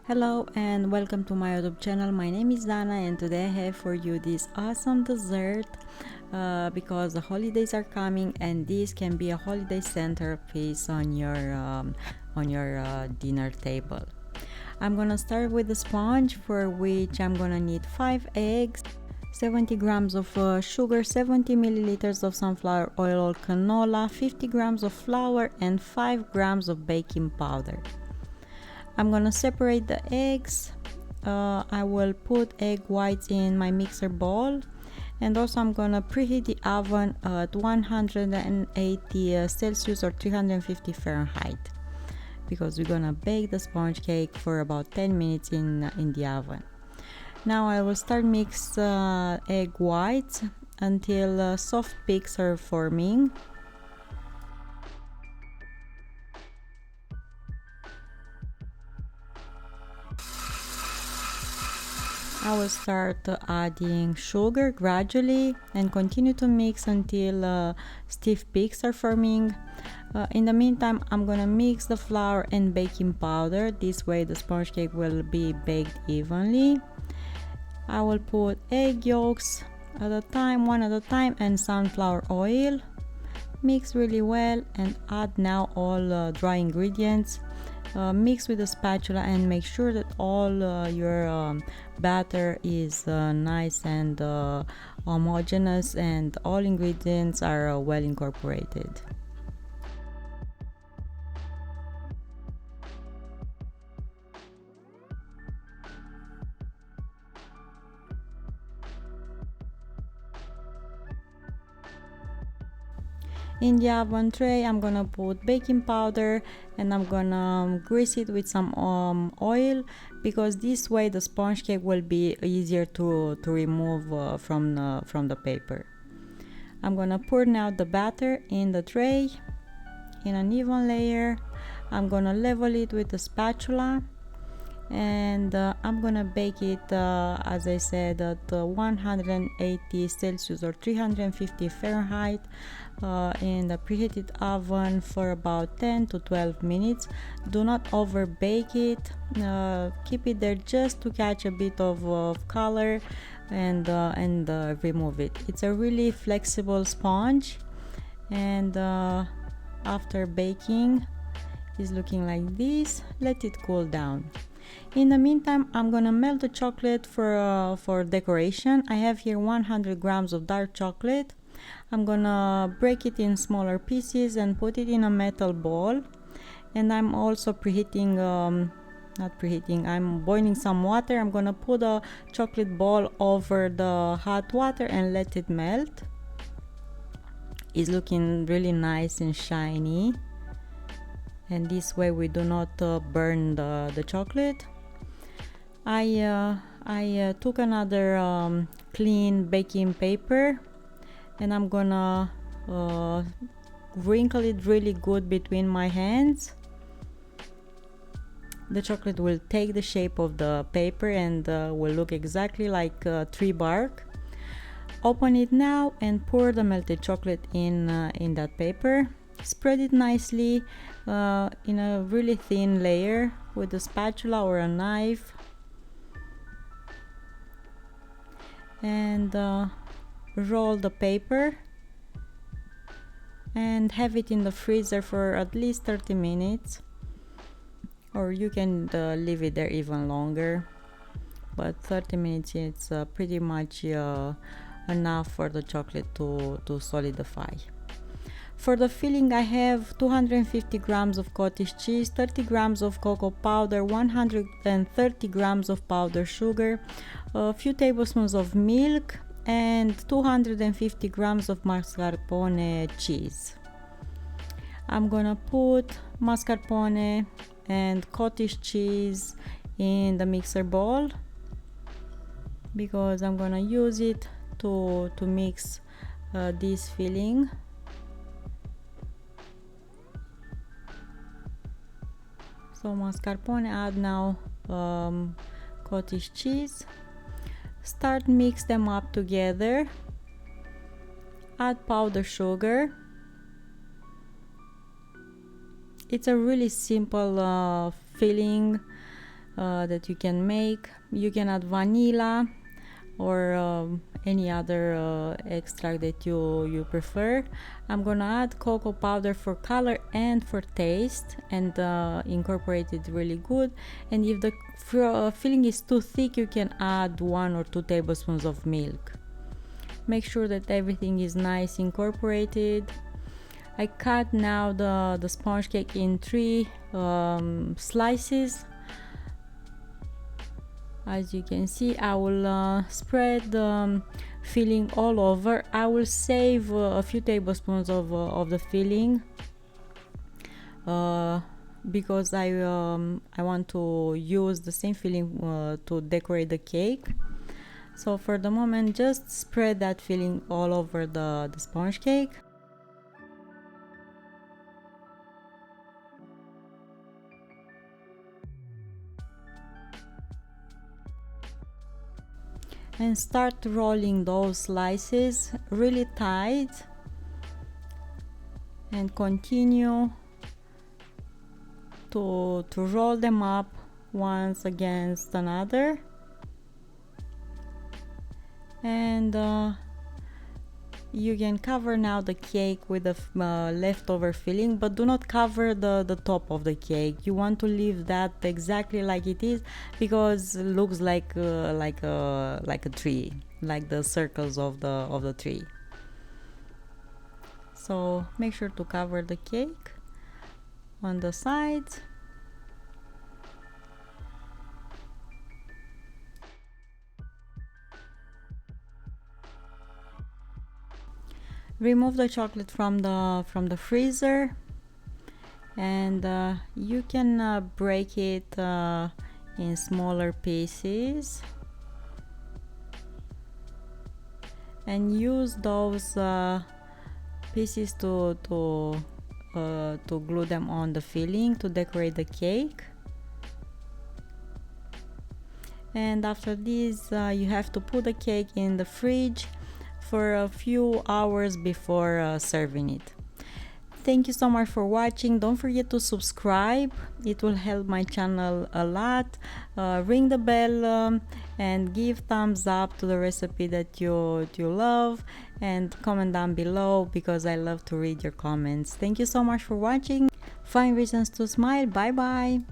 Hello and welcome to my YouTube channel. My name is Dana and today I have for you this awesome dessert because the holidays are coming and this can be a holiday centerpiece on your dinner table. I'm gonna start with the sponge, for which I'm gonna need 5 eggs, 70 grams of sugar, 70 milliliters of sunflower oil or canola, 50 grams of flour and 5 grams of baking powder. I'm gonna separate the eggs. I will put egg whites in my mixer bowl, and also I'm gonna preheat the oven at 180 Celsius or 350 Fahrenheit because we're gonna bake the sponge cake for about 10 minutes in the oven. Now I will start mix egg whites until soft peaks are forming. I will start adding sugar gradually and continue to mix until stiff peaks are forming. In the meantime, I'm gonna mix the flour and baking powder. This way the sponge cake will be baked evenly. I will put egg yolks at a time, one at a time, and sunflower oil. Mix really well and add now all dry ingredients. Mix with a spatula and make sure that all your batter is nice and homogeneous and all ingredients are well incorporated. In the oven tray, I'm gonna put baking powder and I'm gonna grease it with some oil, because this way the sponge cake will be easier to remove from the paper. I'm gonna pour now the batter in the tray in an even layer. I'm gonna level it with a spatula and I'm gonna bake it as I said at 180 Celsius or 350 Fahrenheit in the preheated oven for about 10 to 12 minutes. Do not over bake it, keep it there just to catch a bit of color and remove it. It's a really flexible sponge, and after baking is looking like this. Let it cool down. In the meantime, I'm gonna melt the chocolate for decoration. I have here 100 grams of dark chocolate. I'm gonna break it in smaller pieces and put it in a metal bowl. And I'm also I'm boiling some water. I'm gonna put a chocolate ball over the hot water and let it melt. It's looking really nice and shiny. And this way we do not burn the chocolate. I took another clean baking paper and I'm gonna wrinkle it really good between my hands. The chocolate will take the shape of the paper and will look exactly like tree bark. Open it now and pour the melted chocolate in that paper. Spread it nicely in a really thin layer with a spatula or a knife, and roll the paper and have it in the freezer for at least 30 minutes, or you can leave it there even longer, but 30 minutes is pretty much enough for the chocolate to solidify. For the filling, I have 250 grams of cottage cheese, 30 grams of cocoa powder, 130 grams of powdered sugar, a few tablespoons of milk, and 250 grams of mascarpone cheese. I'm gonna put mascarpone and cottage cheese in the mixer bowl because I'm gonna use it to mix this filling. So mascarpone, add now cottage cheese. Start mix them up together. Add powdered sugar. It's a really simple filling. that you can make. You can add vanilla or any other extract that you prefer. I'm gonna add cocoa powder for color and for taste, and incorporate it really good. And if the filling is too thick, you can add 1 or 2 tablespoons of milk. Make sure that everything is nice incorporated. I cut now the sponge cake in 3 slices. As you can see, I will spread the filling all over. I will save a few tablespoons of the filling because I want to use the same filling to decorate the cake. So for the moment, just spread that filling all over the sponge cake. And start rolling those slices really tight and continue to roll them up once against another. And you can cover now the cake with the leftover filling, but do not cover the top of the cake. You want to leave that exactly like it is, because it looks like a tree, like the circles of the tree. So make sure to cover the cake on the sides. Remove the chocolate from the freezer, and you can break it in smaller pieces and use those pieces to glue them on the filling to decorate the cake. And after this, you have to put the cake in the fridge for a few hours before serving it. Thank you so much for watching. Don't forget to subscribe, it will help my channel a lot. Ring the bell and give thumbs up to the recipe that you love, and comment down below because I love to read your comments. Thank you so much for watching. Find reasons to smile. Bye bye.